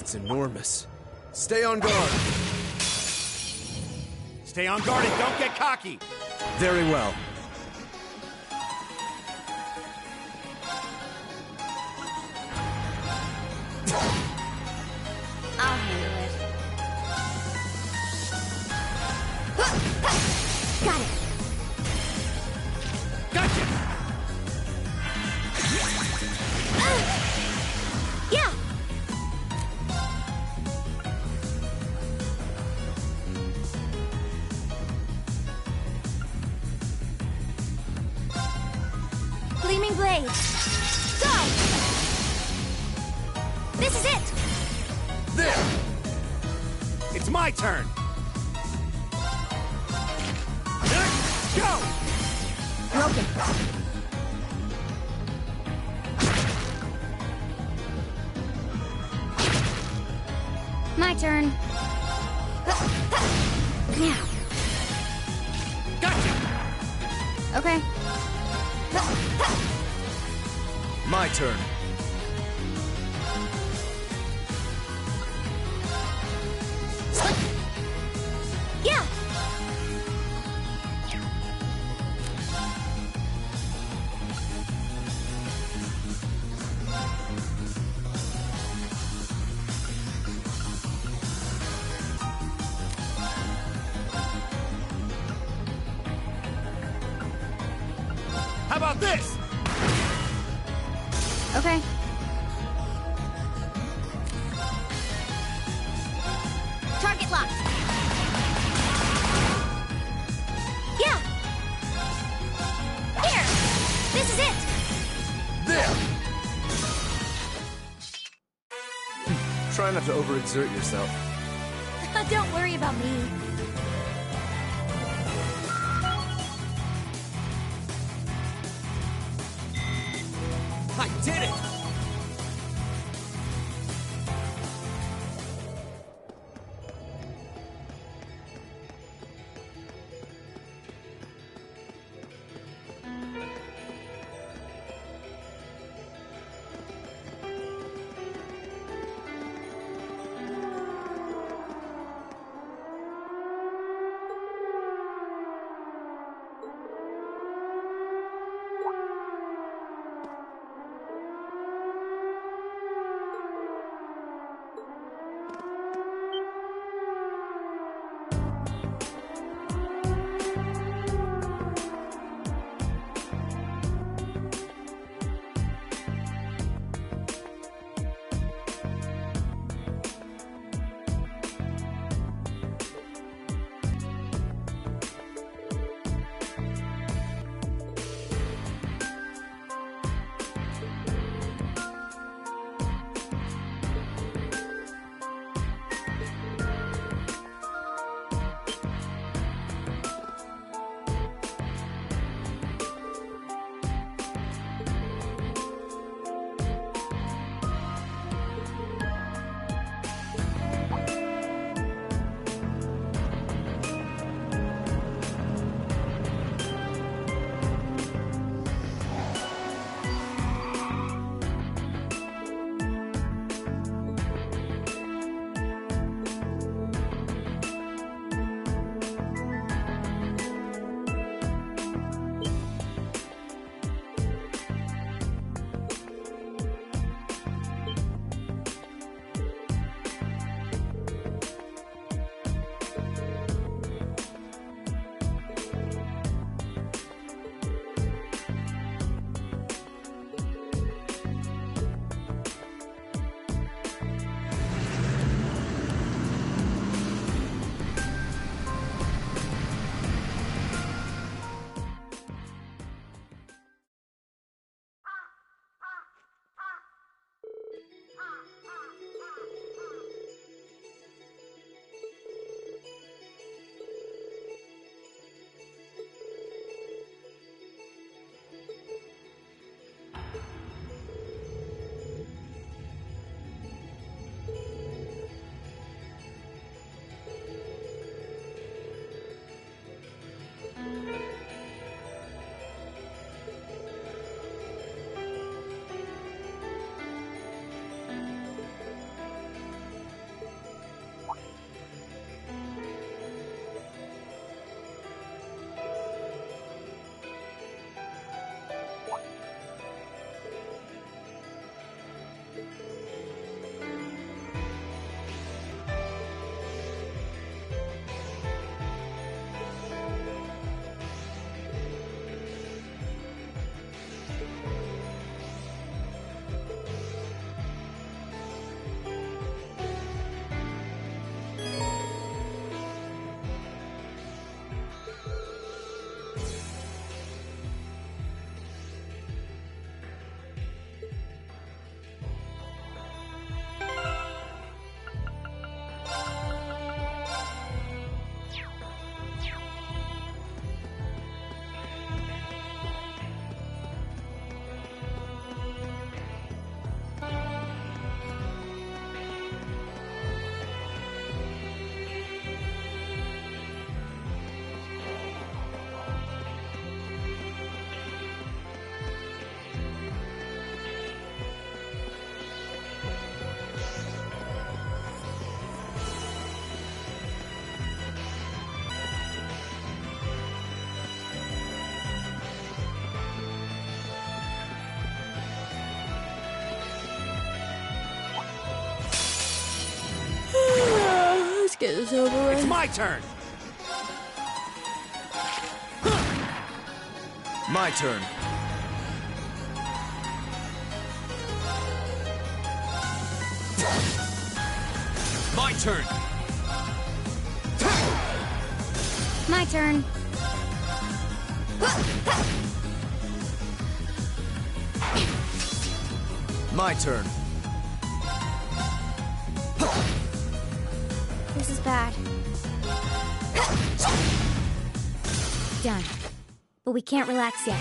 It's enormous. Stay on guard. Stay on guard and don't get cocky. Very well. I'll handle it. Got it. Gotcha. Yeah. Gleaming blade. Go. This is it. There. It's my turn. Go. Broken. My turn. Now. Gotcha. Okay. My turn. Yeah. How about this? Okay. Target locked. Yeah. Here. This is it. There. Try not to overexert yourself. Don't worry about me. I did it. this over with? It's my turn! My turn. My turn! My turn. My turn. This is bad. Done. But we can't relax yet.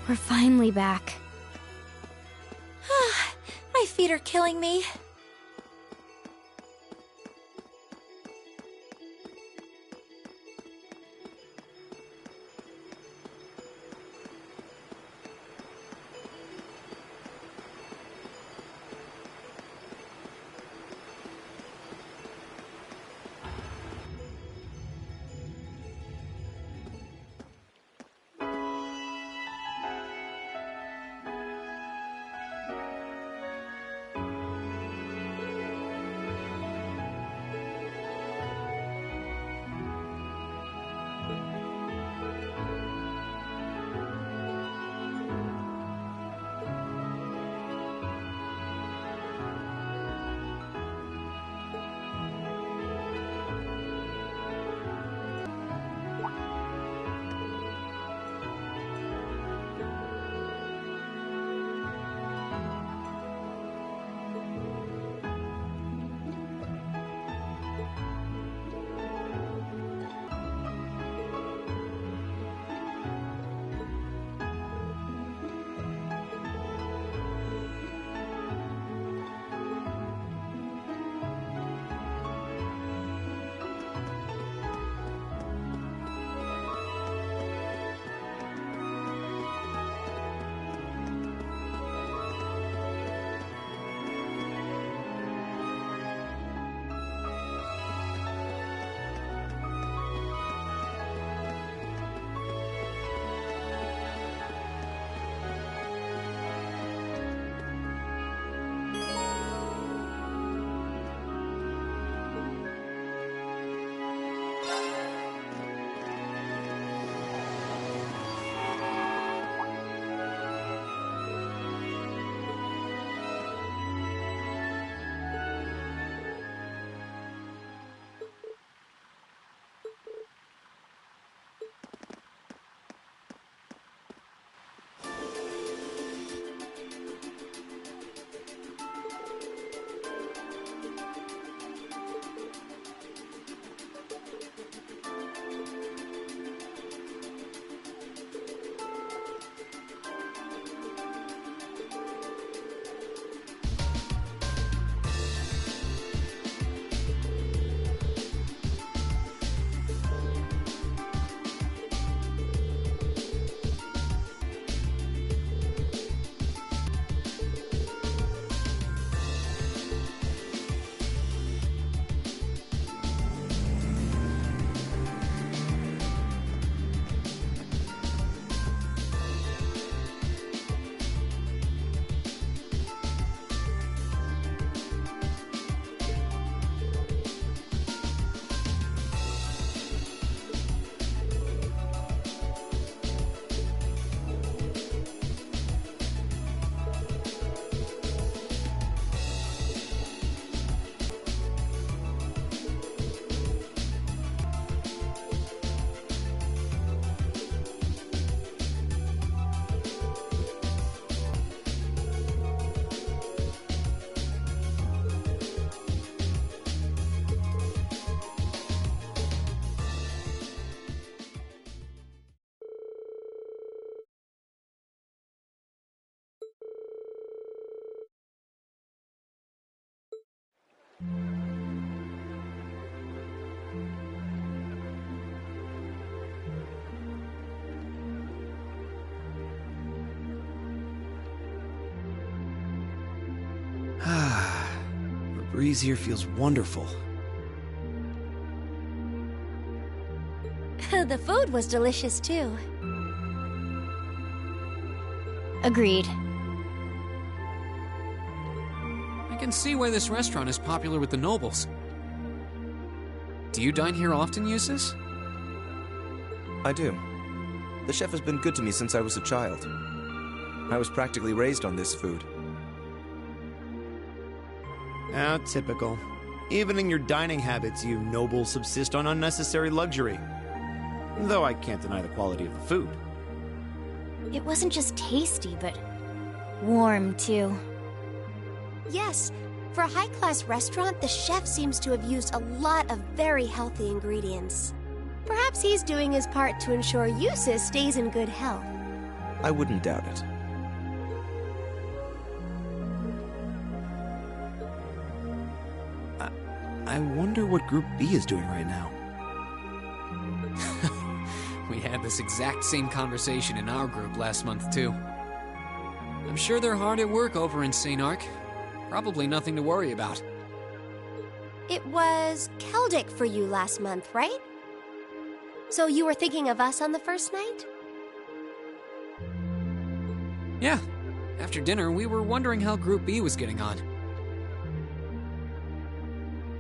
We're finally back. My feet are killing me. breeze here feels wonderful. The food was delicious too. Agreed. I can see why this restaurant is popular with the nobles. Do you dine here often, Jusis? I do. The chef has been good to me since I was a child. I was practically raised on this food. Ah, typical. Even in your dining habits, you nobles subsist on unnecessary luxury. Though I can't deny the quality of the food. It wasn't just tasty, but warm, too. Yes, for a high-class restaurant, the chef seems to have used a lot of very healthy ingredients. Perhaps he's doing his part to ensure Jusis stays in good health. I wouldn't doubt it. I wonder what Group B is doing right now. We had this exact same conversation in our group last month, too. I'm sure they're hard at work over in St. Arc. Probably nothing to worry about. It was Celtic for you last month, right? So you were thinking of us on the first night? Yeah. After dinner, we were wondering how Group B was getting on.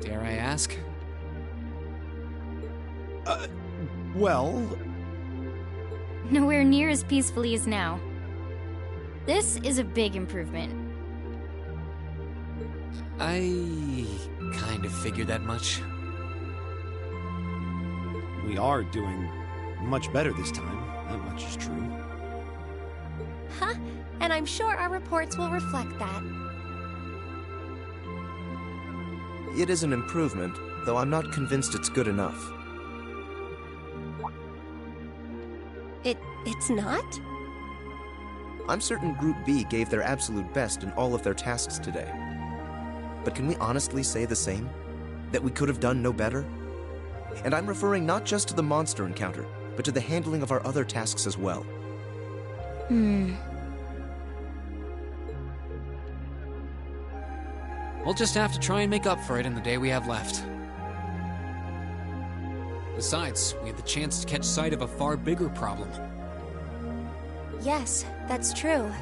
Dare I ask? Well... Nowhere near as peacefully as now. This is a big improvement. I kind of figured that much. We are doing much better this time. That much is true. Huh? And I'm sure our reports will reflect that. It is an improvement, though I'm not convinced it's good enough. It's not? I'm certain Group B gave their absolute best in all of their tasks today. But can we honestly say the same? That we could have done no better? And I'm referring not just to the monster encounter, but to the handling of our other tasks as well. We'll just have to try and make up for it in the day we have left. Besides, we had the chance to catch sight of a far bigger problem. Yes, that's true.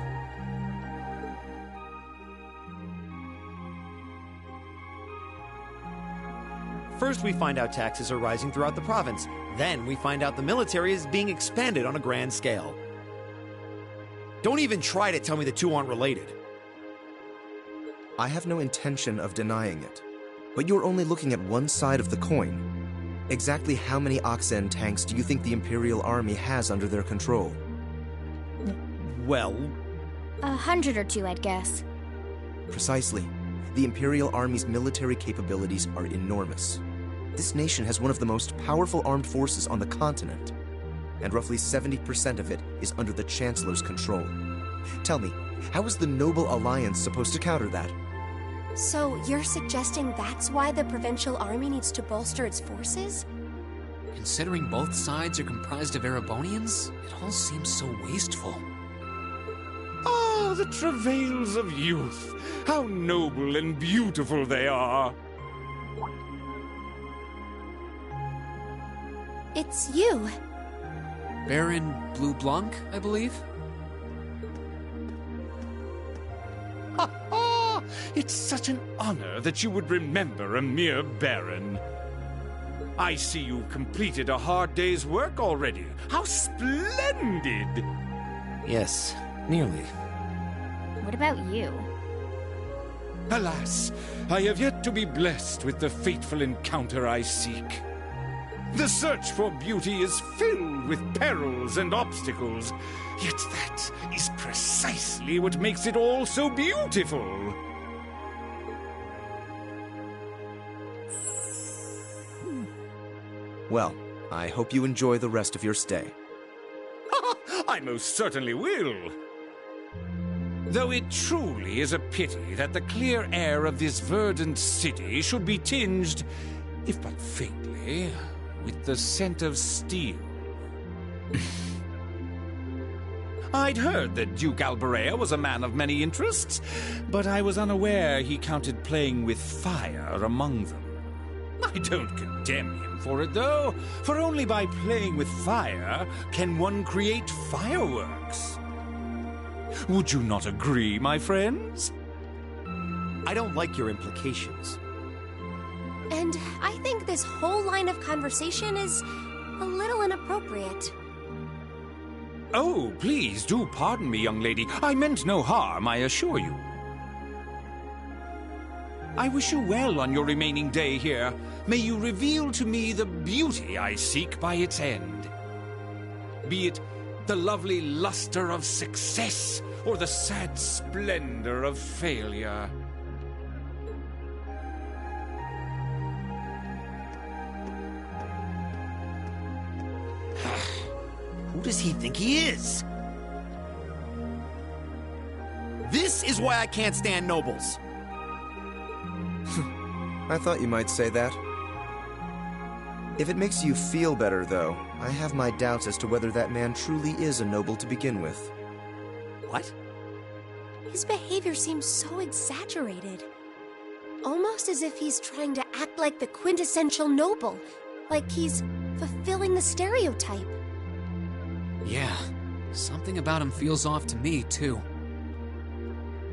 First we find out taxes are rising throughout the province. Then we find out the military is being expanded on a grand scale. Don't even try to tell me the two aren't related. I have no intention of denying it. But you're only looking at one side of the coin. Exactly how many Oxen tanks do you think the Imperial Army has under their control? Well... 100 or 2, I'd guess. Precisely. The Imperial Army's military capabilities are enormous. This nation has one of the most powerful armed forces on the continent, and roughly 70% of it is under the Chancellor's control. Tell me, how is the Noble Alliance supposed to counter that? So you're suggesting that's why the Provincial Army needs to bolster its forces? Considering both sides are comprised of Erebonians, it all seems so wasteful. Ah, the travails of youth! How noble and beautiful they are! It's you. Baron Blueblanc, I believe? Ah, it's such an honor that you would remember a mere baron. I see you've completed a hard day's work already. How splendid! Yes, nearly. What about you? Alas, I have yet to be blessed with the fateful encounter I seek. The search for beauty is filled with perils and obstacles, yet that is precisely what makes it all so beautiful. Well, I hope you enjoy the rest of your stay. I most certainly will. Though it truly is a pity that the clear air of this verdant city should be tinged, if but faintly, with the scent of steel. I'd heard that Duke Albarea was a man of many interests, but I was unaware he counted playing with fire among them. I don't condemn him for it, though, for only by playing with fire can one create fireworks. Would you not agree, my friends? I don't like your implications. And I think this whole line of conversation is a little inappropriate. Oh, please do pardon me, young lady. I meant no harm, I assure you. I wish you well on your remaining day here. May you reveal to me the beauty I seek by its end. Be it the lovely luster of success or the sad splendor of failure. Who does he think he is? This is why I can't stand nobles. I thought you might say that. If it makes you feel better, though, I have my doubts as to whether that man truly is a noble to begin with. What? His behavior seems so exaggerated. Almost as if he's trying to act like the quintessential noble. Like he's fulfilling the stereotype. Yeah, something about him feels off to me, too.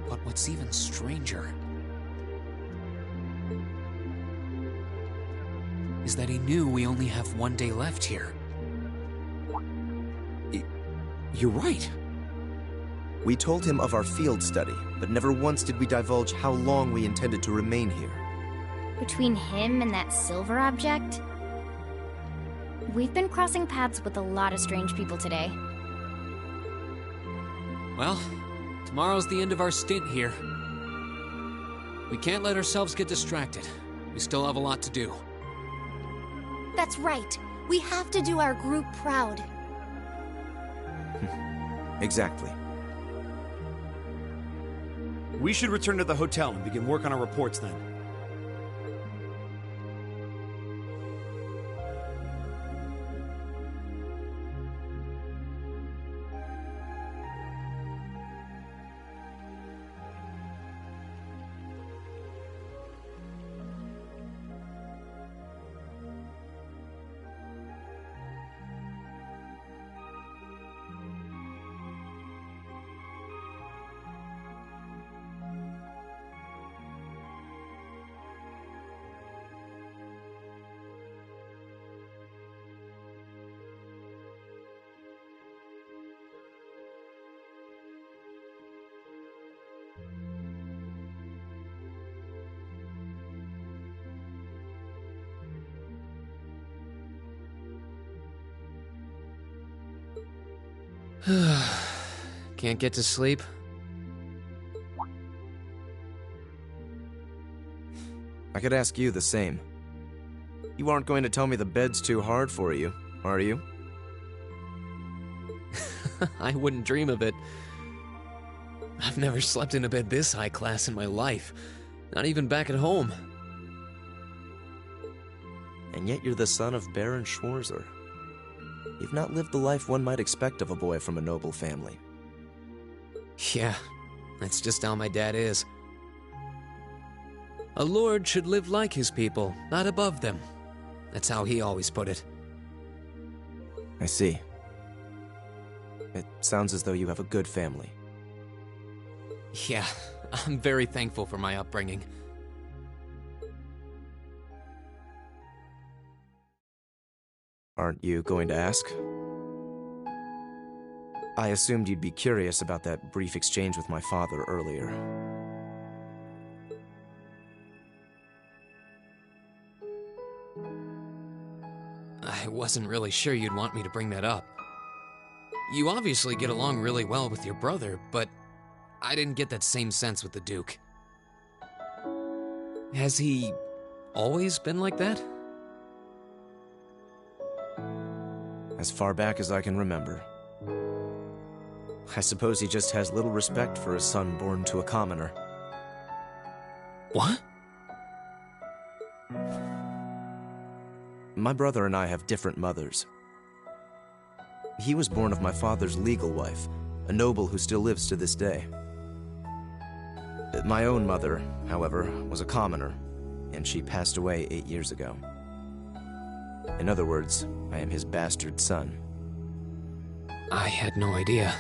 But what's even stranger is that he knew we only have one day left here. You're right. We told him of our field study, but never once did we divulge how long we intended to remain here. Between him and that silver object, we've been crossing paths with a lot of strange people today. Well, tomorrow's the end of our stint here. We can't let ourselves get distracted. We still have a lot to do. That's right. We have to do our group proud. Exactly. We should return to the hotel and begin work on our reports then. Can't get to sleep? I could ask you the same. You aren't going to tell me the bed's too hard for you, are you? I wouldn't dream of it. I've never slept in a bed this high class in my life. Not even back at home. And yet you're the son of Baron Schwarzer. You've not lived the life one might expect of a boy from a noble family. Yeah, that's just how my dad is. A lord should live like his people, not above them. That's how he always put it. I see. It sounds as though you have a good family. Yeah, I'm very thankful for my upbringing. Aren't you going to ask? I assumed you'd be curious about that brief exchange with my father earlier. I wasn't really sure you'd want me to bring that up. You obviously get along really well with your brother, but I didn't get that same sense with the Duke. Has he always been like that? As far back as I can remember. I suppose he just has little respect for a son born to a commoner. What? My brother and I have different mothers. He was born of my father's legal wife, a noble who still lives to this day. My own mother, however, was a commoner, and she passed away 8 years ago. In other words, I am his bastard son. I had no idea.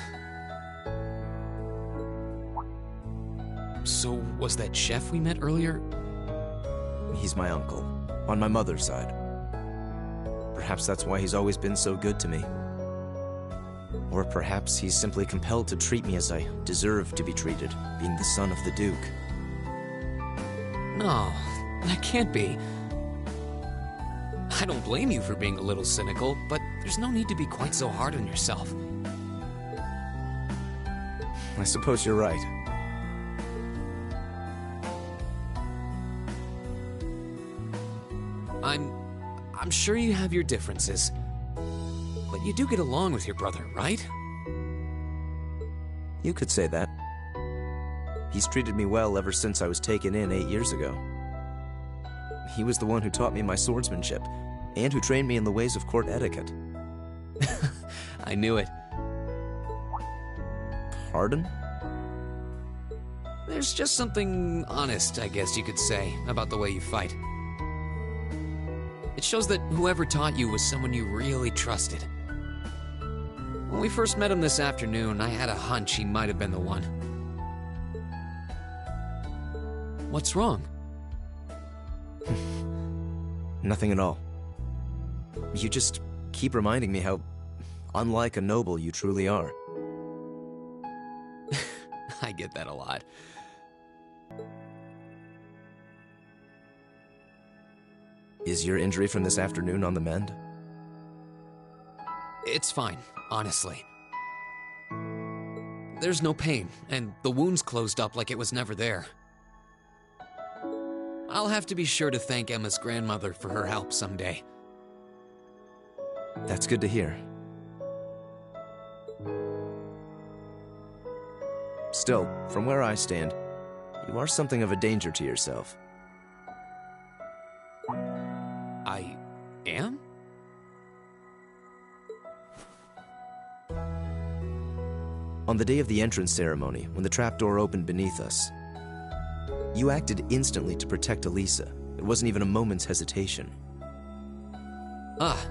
So, was that chef we met earlier? He's my uncle, on my mother's side. Perhaps that's why he's always been so good to me. Or perhaps he's simply compelled to treat me as I deserve to be treated, being the son of the Duke. No, that can't be. I don't blame you for being a little cynical, but there's no need to be quite so hard on yourself. I suppose you're right. I'm sure you have your differences, but you do get along with your brother, right? You could say that. He's treated me well ever since I was taken in 8 years ago. He was the one who taught me my swordsmanship, and who trained me in the ways of court etiquette. I knew it. Pardon? There's just something honest, I guess you could say, about the way you fight. It shows that whoever taught you was someone you really trusted. When we first met him this afternoon, I had a hunch he might have been the one. What's wrong? Nothing at all. You just keep reminding me how unlike a noble you truly are. I get that a lot. Is your injury from this afternoon on the mend? It's fine, honestly. There's no pain, and the wound's closed up like it was never there. I'll have to be sure to thank Emma's grandmother for her help someday. That's good to hear. Still, from where I stand, you are something of a danger to yourself. I am? On the day of the entrance ceremony, when the trapdoor opened beneath us, you acted instantly to protect Elisa. It wasn't even a moment's hesitation. Ah.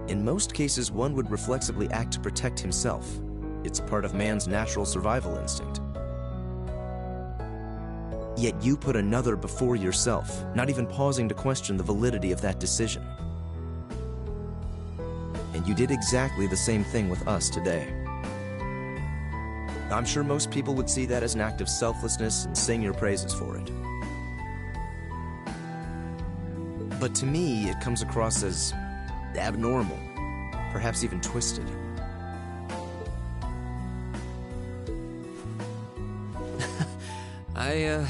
In most cases, one would reflexively act to protect himself. It's part of man's natural survival instinct. Yet you put another before yourself, not even pausing to question the validity of that decision. And you did exactly the same thing with us today. I'm sure most people would see that as an act of selflessness and sing your praises for it. But to me, it comes across as abnormal, perhaps even twisted. I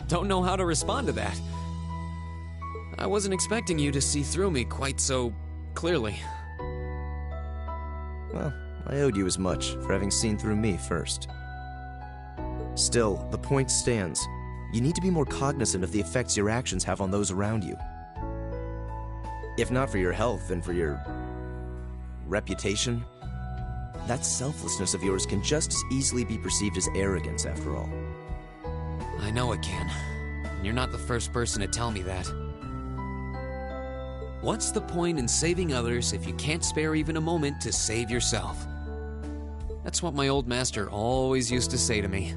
don't know how to respond to that. I wasn't expecting you to see through me quite so clearly. Well, I owed you as much for having seen through me first. Still, the point stands. You need to be more cognizant of the effects your actions have on those around you. If not for your health, then for your reputation. That selflessness of yours can just as easily be perceived as arrogance, after all. I know it can. You're not the first person to tell me that. What's the point in saving others if you can't spare even a moment to save yourself? That's what my old master always used to say to me.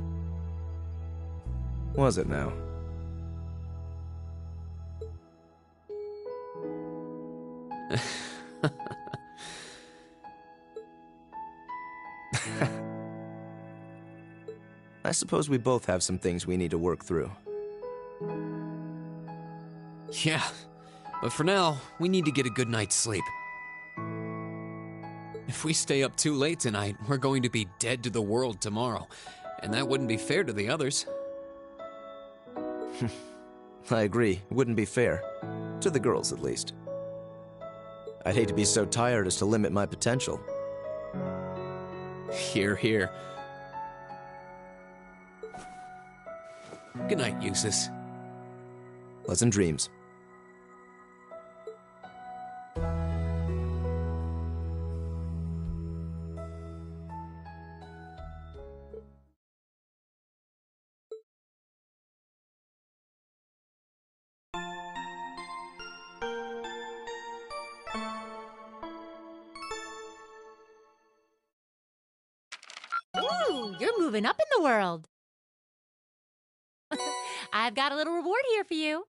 Was it now? I suppose we both have some things we need to work through. Yeah, but for now, we need to get a good night's sleep. If we stay up too late tonight, we're going to be dead to the world tomorrow, and that wouldn't be fair to the others. I agree, it wouldn't be fair. To the girls, at least. I'd hate to be so tired as to limit my potential. Hear, hear. Good night, Jusis. Pleasant dreams. moving up in the world. I've got a little reward here for you.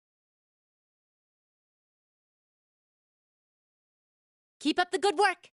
Keep up the good work.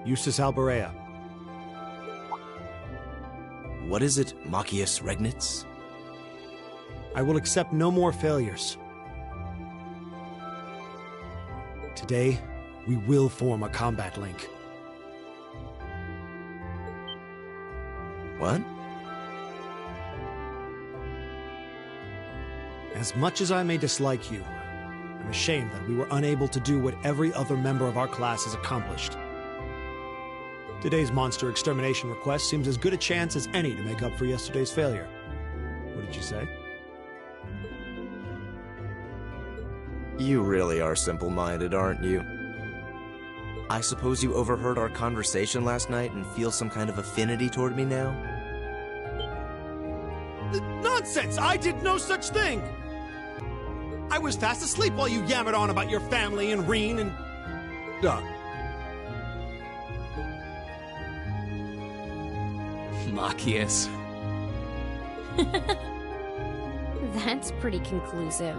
Jusis Albarea. What is it, Machius Regnitz? I will accept no more failures. Today, we will form a combat link. What? As much as I may dislike you, I'm ashamed that we were unable to do what every other member of our class has accomplished. Today's monster extermination request seems as good a chance as any to make up for yesterday's failure. What did you say? You really are simple-minded, aren't you? I suppose you overheard our conversation last night and feel some kind of affinity toward me now? Nonsense! I did no such thing! I was fast asleep while you yammered on about your family and Rean and... Machius. That's pretty conclusive.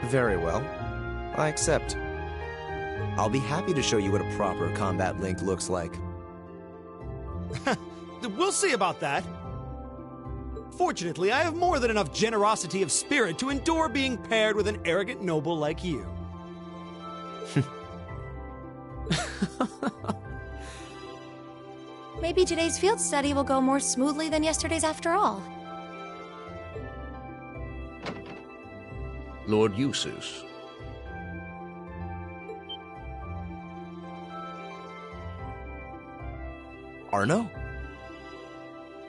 Very well. I accept. I'll be happy to show you what a proper combat link looks like. We'll see about that. Fortunately, I have more than enough generosity of spirit to endure being paired with an arrogant noble like you. Maybe today's field study will go more smoothly than yesterday's after all. Lord Jusis. Arno?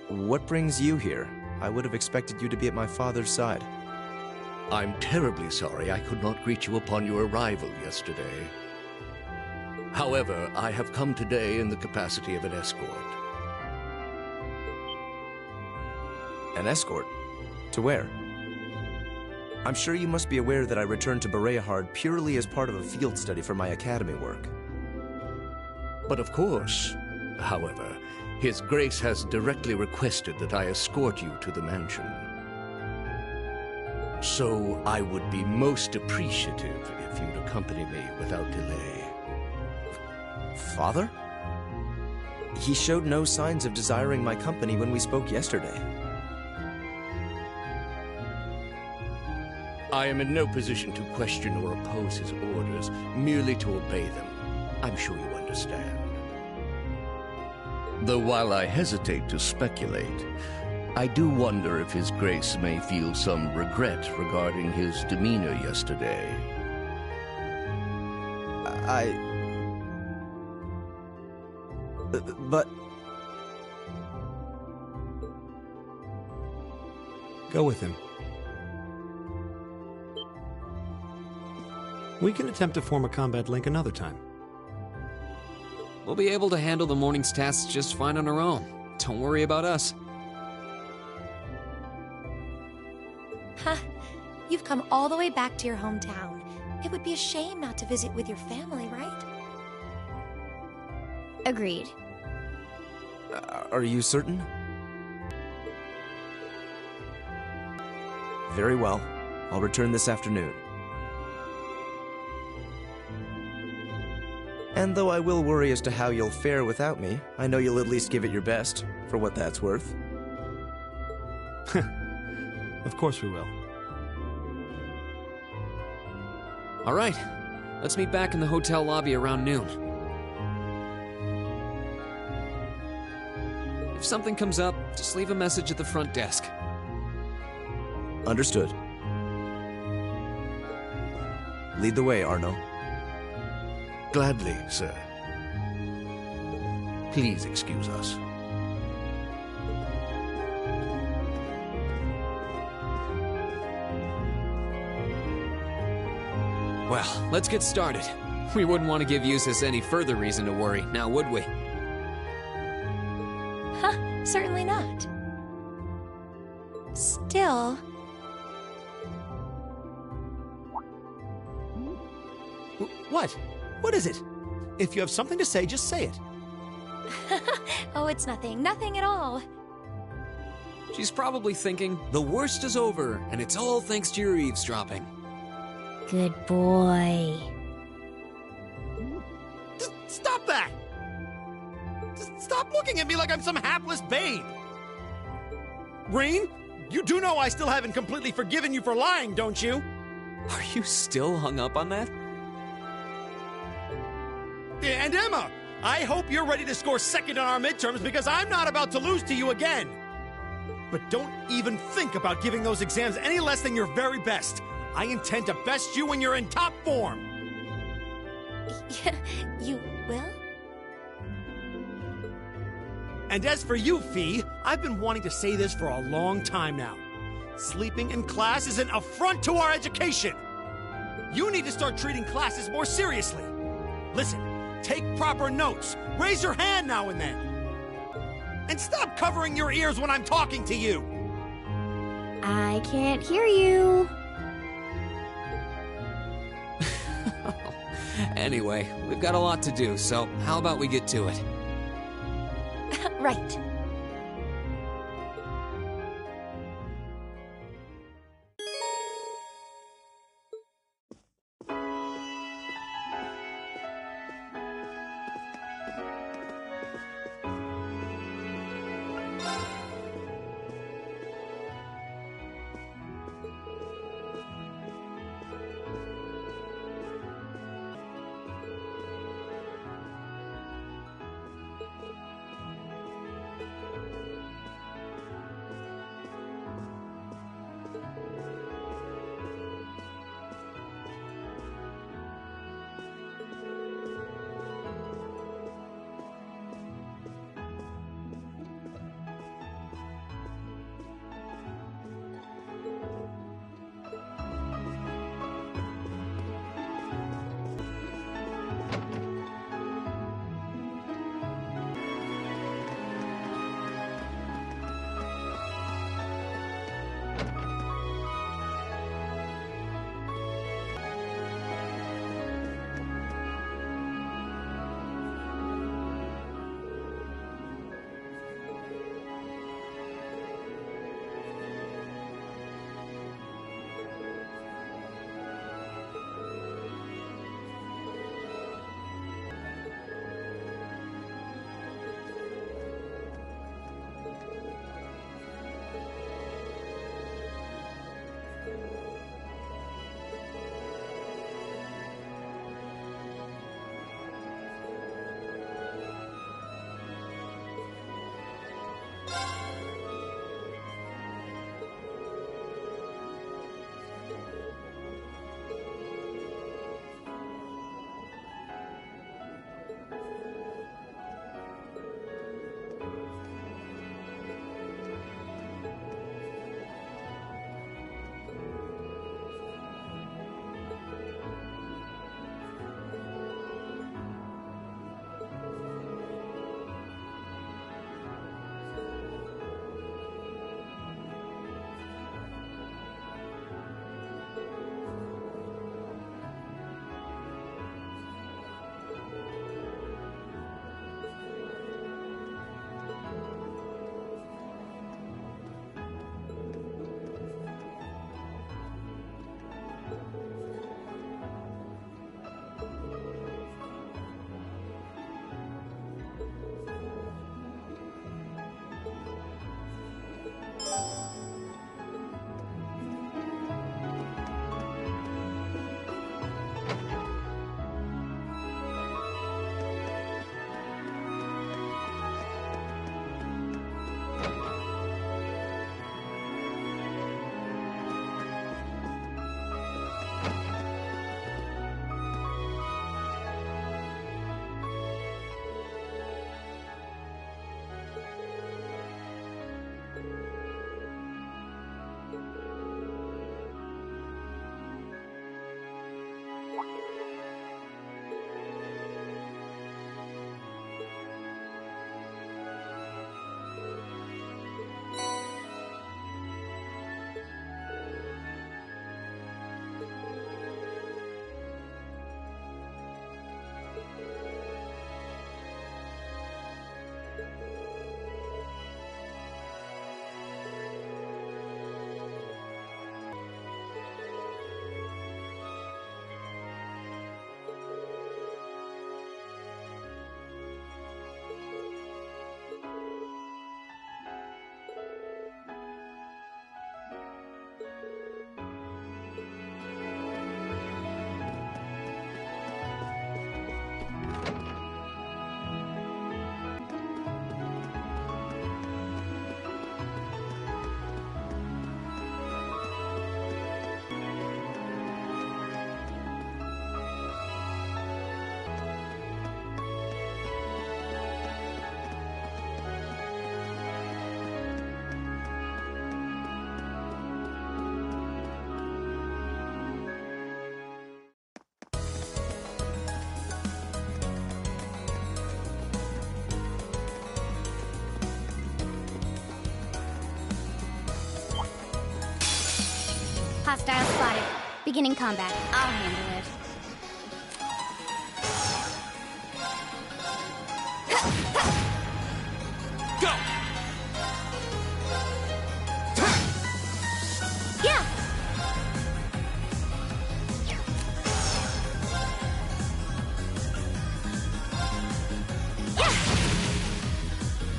What brings you here? I would have expected you to be at my father's side. I'm terribly sorry I could not greet you upon your arrival yesterday. However, I have come today in the capacity of an escort. An escort? To where? I'm sure you must be aware that I returned to Bareahard purely as part of a field study for my academy work. But of course, however, His Grace has directly requested that I escort you to the mansion. So I would be most appreciative if you'd accompany me without delay. Father? He showed no signs of desiring my company when we spoke yesterday. I am in no position to question or oppose his orders, merely to obey them. I'm sure you understand. Though while I hesitate to speculate, I do wonder if His Grace may feel some regret regarding his demeanor yesterday. But... Go with him. We can attempt to form a combat link another time. We'll be able to handle the morning's tasks just fine on our own. Don't worry about us. Huh. You've come all the way back to your hometown. It would be a shame not to visit with your family, right? Agreed. Are you certain? Very well. I'll return this afternoon. And though I will worry as to how you'll fare without me, I know you'll at least give it your best, for what that's worth. Of course we will. All right, let's meet back in the hotel lobby around noon. If something comes up, just leave a message at the front desk. Understood. Lead the way, Arno. Gladly, sir. Please excuse us. Well, let's get started. We wouldn't want to give Jusis any further reason to worry, now would we? Huh, certainly not. Still... What? What is it? If you have something to say, just say it. Oh, it's nothing. Nothing at all. She's probably thinking, the worst is over, and it's all thanks to your eavesdropping. Good boy. Just stop that! Just stop looking at me like I'm some hapless babe! Reen, you do know I still haven't completely forgiven you for lying, don't you? Are you still hung up on that? And Emma, I hope you're ready to score second on our midterms because I'm not about to lose to you again. But don't even think about giving those exams any less than your very best. I intend to best you when you're in top form. You will? And as for you, Fee, I've been wanting to say this for a long time now. Sleeping in class is an affront to our education. You need to start treating classes more seriously. Listen, take proper notes. Raise your hand now and then. And stop covering your ears when I'm talking to you. I can't hear you. Anyway, we've got a lot to do, so how about we get to it? Right. Hostile spotted. Beginning combat. I'll handle it. Go! Yeah!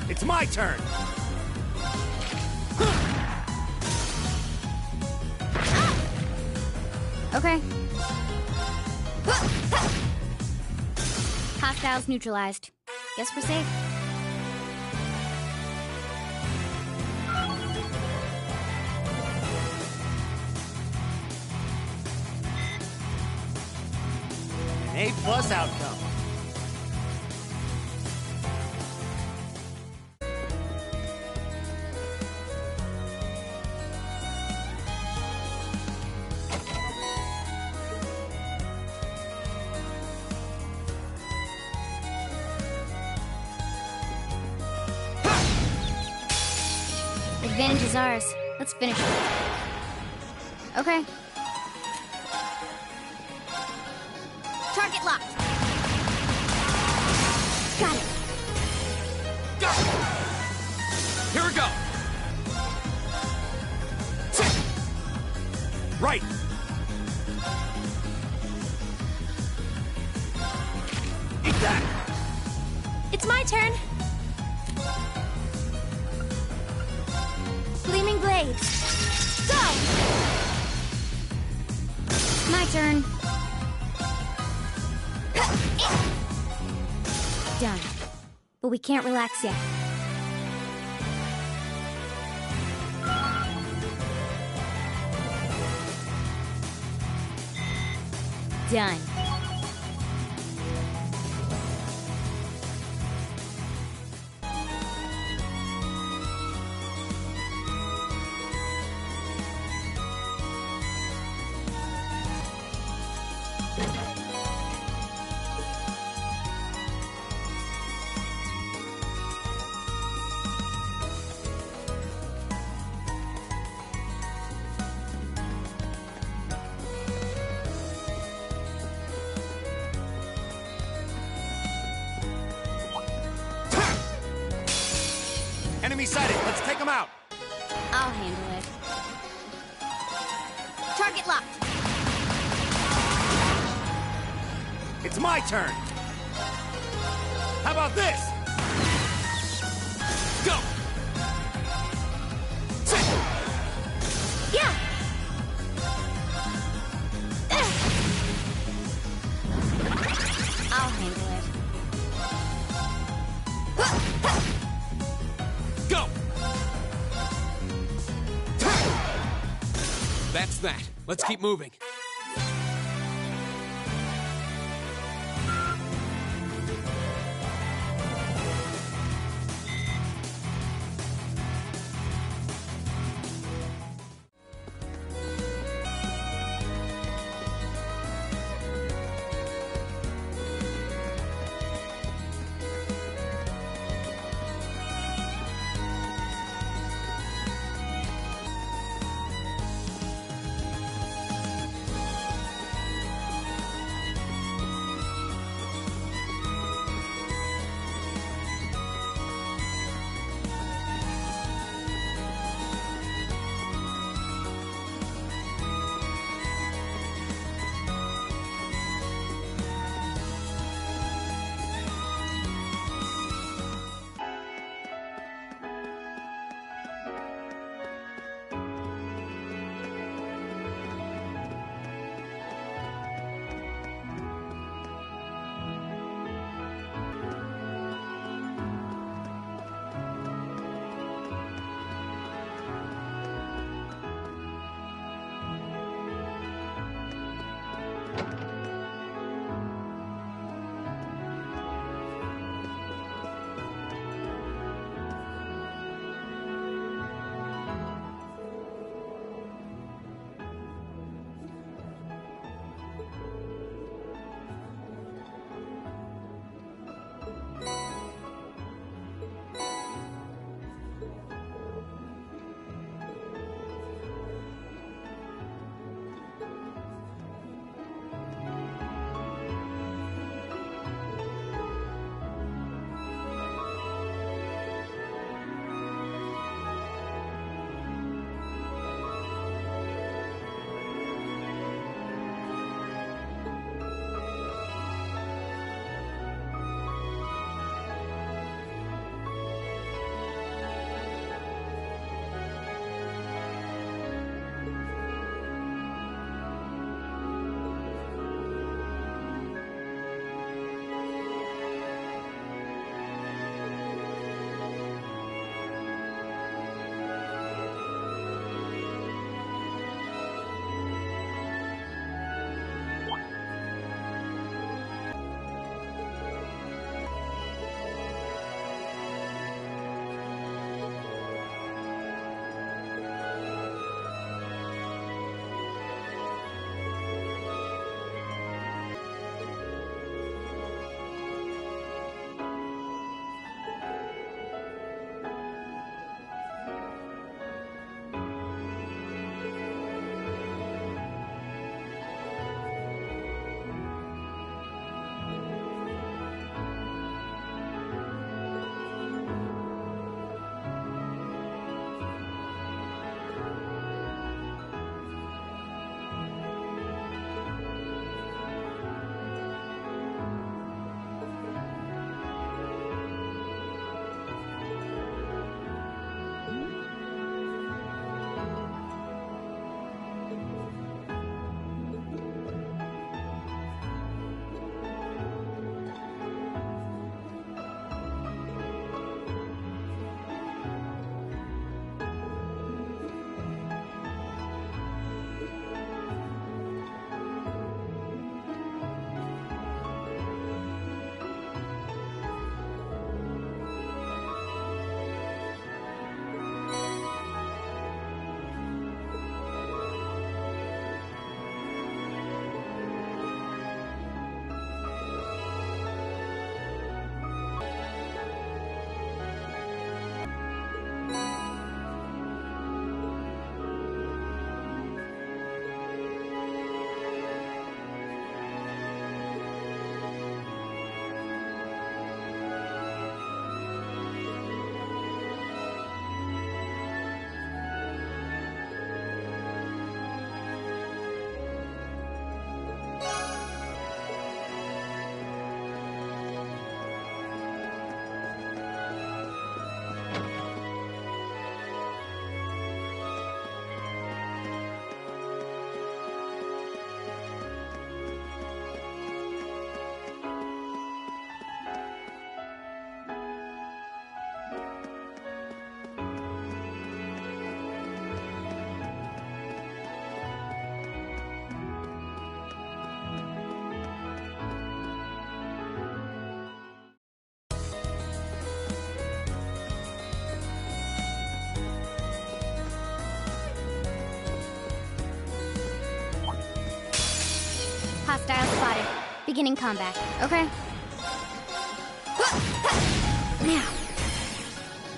It's my turn! Okay. Hostiles neutralized. Guess we're safe. An A+ outcome. Advantage is ours. Let's finish it. Okay. Target locked. Got it. Go! Here we go! Right! Eat that! It's my turn. Gleaming blade. Go! My turn. Done. But we can't relax yet. Done. Enemy sighted! Let's take them out! I'll handle it. Target locked. It's my turn! How about this? Go! Yeah! I'll handle it. Go! That's that. Let's keep moving. Beginning combat. Okay. Now.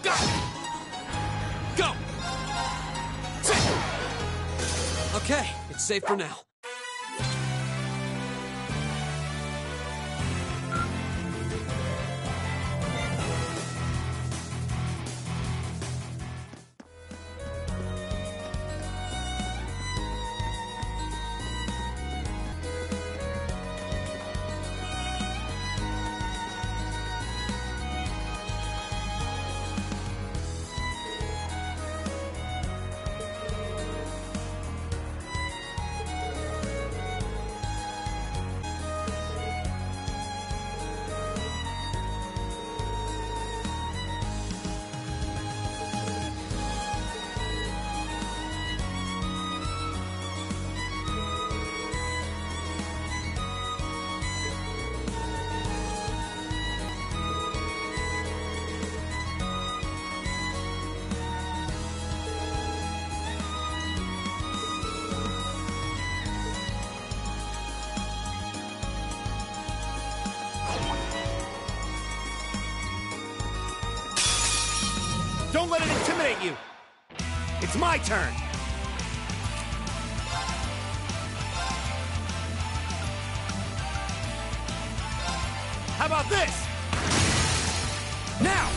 Go! Go! Sit! Okay, it's safe for now. Don't let it intimidate you! It's my turn! How about this? Now!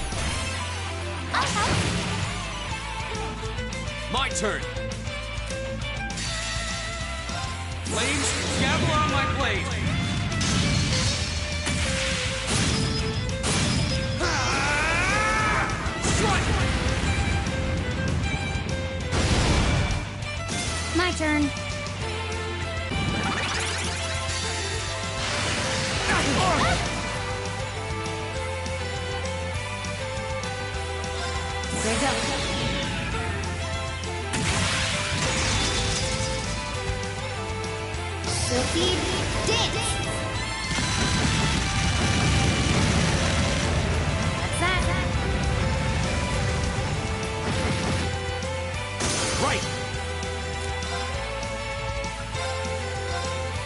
My turn. Flames, gather on my blade. My turn. There you go. Silky dance. That's that. Right!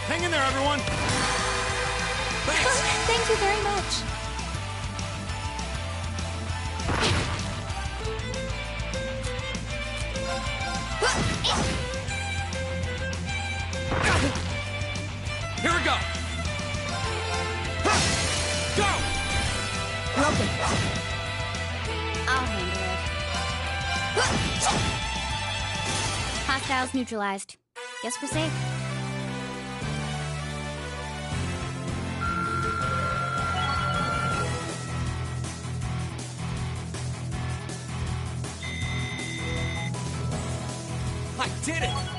Hang in there, everyone! Thanks. Thank you very much. Here we go. Go! Broken. I'll handle it. Hostiles neutralized. Guess we're safe. I did it!